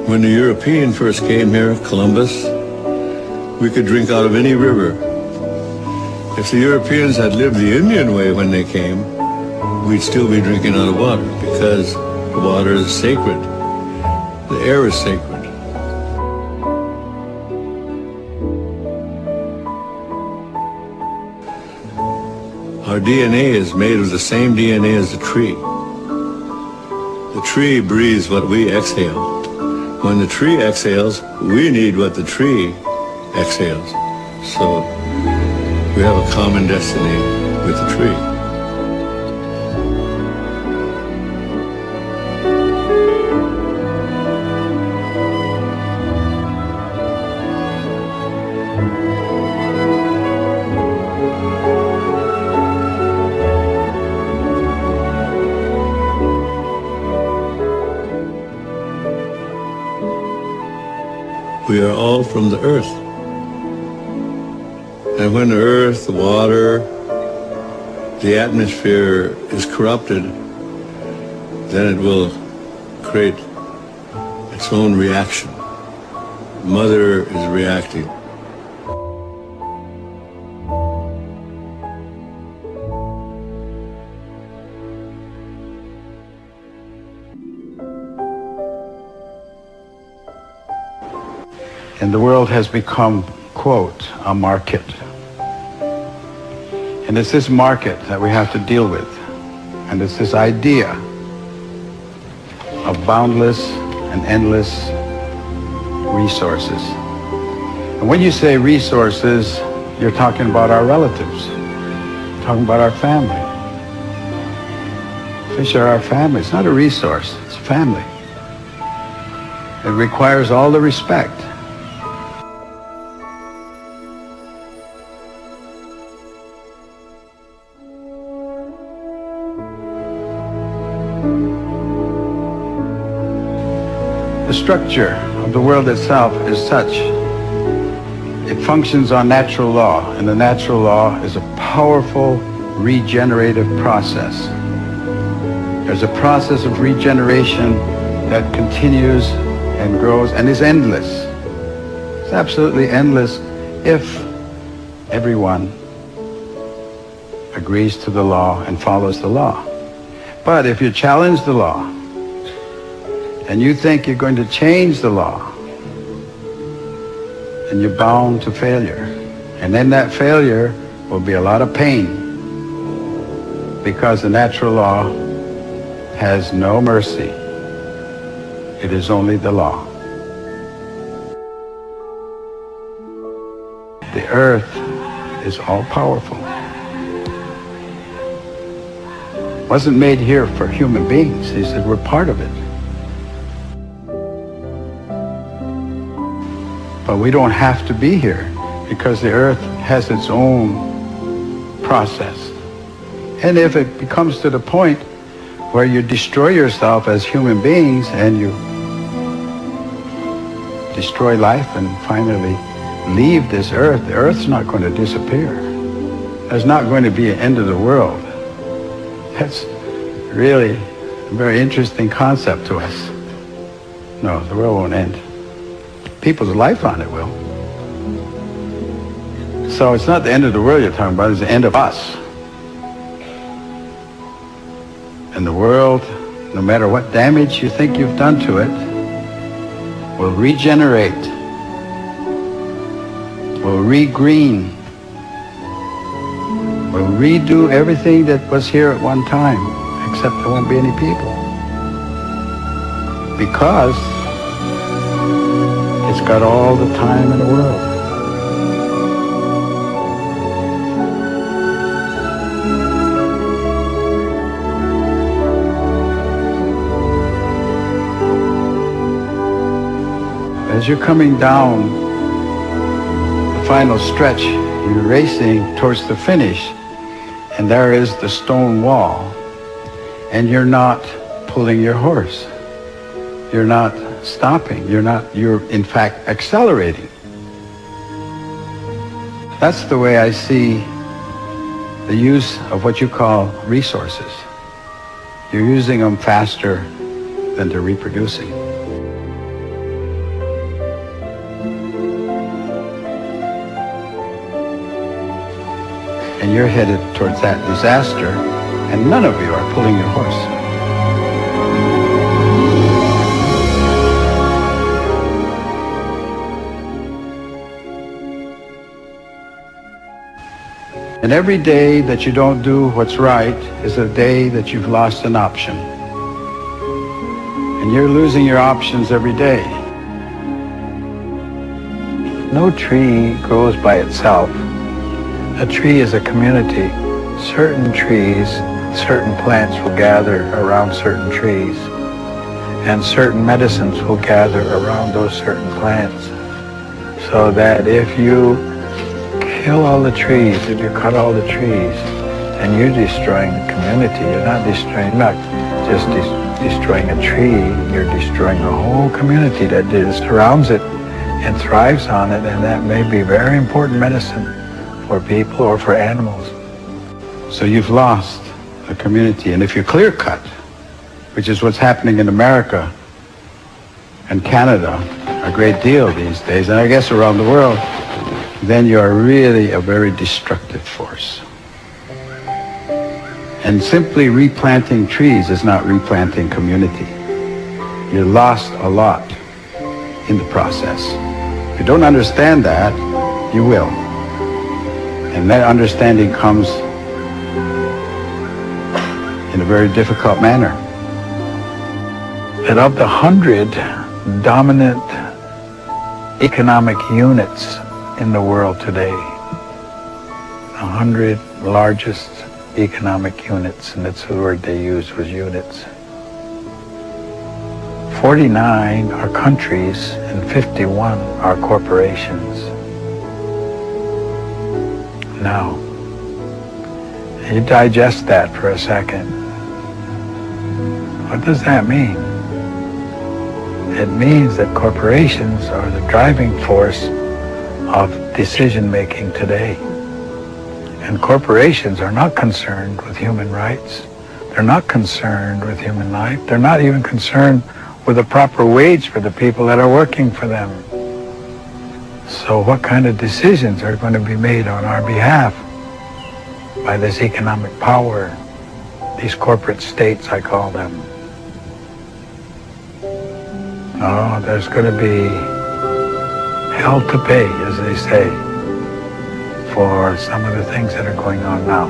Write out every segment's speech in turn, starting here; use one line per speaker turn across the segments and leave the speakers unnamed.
When the European first came here, Columbus, we could drink out of any river. If the Europeans had lived the Indian way when they came, we'd still be drinking out of water because the water is sacred. The air is sacred. Our DNA is made of the same DNA as the tree. The tree breathes what we exhale. When the tree exhales, we need what the tree exhales. So we have a common destiny with the tree. We are all from the earth. And when the earth, the water, the atmosphere is corrupted, then it will create its own reaction. Mother is reacting.
And the world has become, quote, a market. And it's this market that we have to deal with. And it's this idea of boundless and endless resources. And when you say resources, you're talking about our relatives. You're talking about our family. Fish are our family. It's not a resource, it's a family. It requires all the respect. The structure of the world itself is such. It functions on natural law, and the natural law is a powerful regenerative process. There's a process of regeneration that continues and grows and is endless. It's absolutely endless if everyone agrees to the law and follows the law. But if you challenge the law, and you think you're going to change the law, then you're bound to failure. And then that failure will be a lot of pain, because the natural law has no mercy. It is only the law. The earth is all-powerful. It wasn't made here for human beings. He said we're part of it. But we don't have to be here because the earth has its own process. And if it becomes to the point where you destroy yourself as human beings and you destroy life and finally leave this earth, the earth's not going to disappear. There's not going to be an end of the world. That's really a very interesting concept to us. No, the world won't end. People's life on it will. So it's not the end of the world you're talking about, it's the end of us. And the world, no matter what damage you think you've done to it, will regenerate, will re-green, will redo everything that was here at one time, except there won't be any people. Because it's got all the time in the world. As you're coming down the final stretch, you're racing towards the finish, and there is the stone wall, and you're not pulling your horse. You're not stopping. You're in fact accelerating. That's the way I see the use of what you call resources. You're using them faster than they're reproducing. you're headed towards that disaster, and none of you are pulling your horse. And every day that you don't do what's right is a day that you've lost an option. And you're losing your options every day. No tree grows by itself. A tree is a community. Certain trees, certain plants will gather around certain trees, and certain medicines will gather around those certain plants. So that if you kill all the trees, if you cut all the trees, then you're destroying the community. You're not just destroying a tree, you're destroying a whole community that surrounds it and thrives on it, and that may be very important medicine for people or for animals. So you've lost a community, and if you clear cut, which is what's happening in America and Canada a great deal these days, and I guess around the world, then you are really a very destructive force. And simply replanting trees is not replanting community. You lost a lot in the process. If you don't understand that, you will. And that understanding comes in a very difficult manner. That of the 100 dominant economic units in the world today, 100 largest economic units, and that's the word they used, was units. 49 are countries and 51 are corporations. Now, you digest that for a second. What does that mean? It means that corporations are the driving force of decision-making today. And corporations are not concerned with human rights. They're not concerned with human life. They're not even concerned with a proper wage for the people that are working for them. So what kind of decisions are going to be made on our behalf by this economic power, these corporate states, I call them? Oh, there's going to be hell to pay, as they say, for some of the things that are going on now.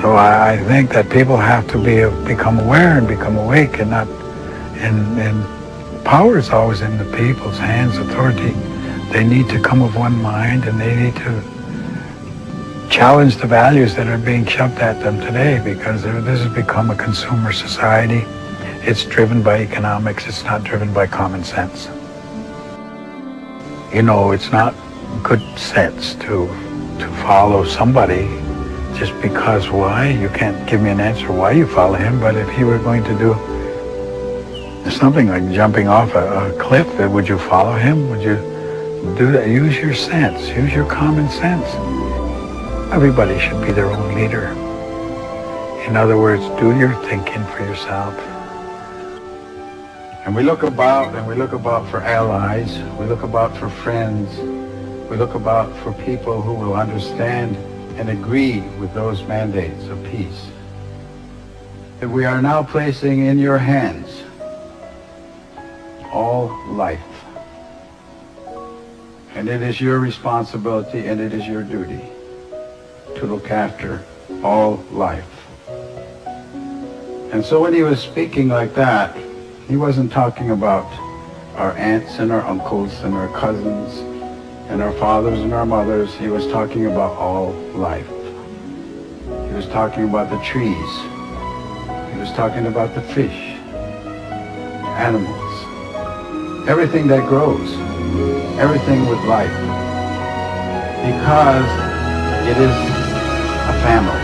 So I think that people have to become aware and become awake, and not, and power is always in the people's hands, authority. They need to come of one mind, and they need to challenge the values that are being shoved at them today, because this has become a consumer society. It's driven by economics. It's not driven by common sense. You know, it's not good sense to follow somebody just because. Why? You can't give me an answer why you follow him, but if he were going to do something like jumping off a cliff, would you follow him? Would you do that? Use your sense. Use your common sense. Everybody should be their own leader. In other words, do your thinking for yourself. And we look about for allies, we look about for friends, we look about for people who will understand and agree with those mandates of peace. That we are now placing in your hands all life. And it is your responsibility and it is your duty to look after all life. And so when he was speaking like that, he wasn't talking about our aunts and our uncles and our cousins and our fathers and our mothers. He was talking about all life. He was talking about the trees. He was talking about the fish, animals, everything that grows, everything with life. Because it is a family.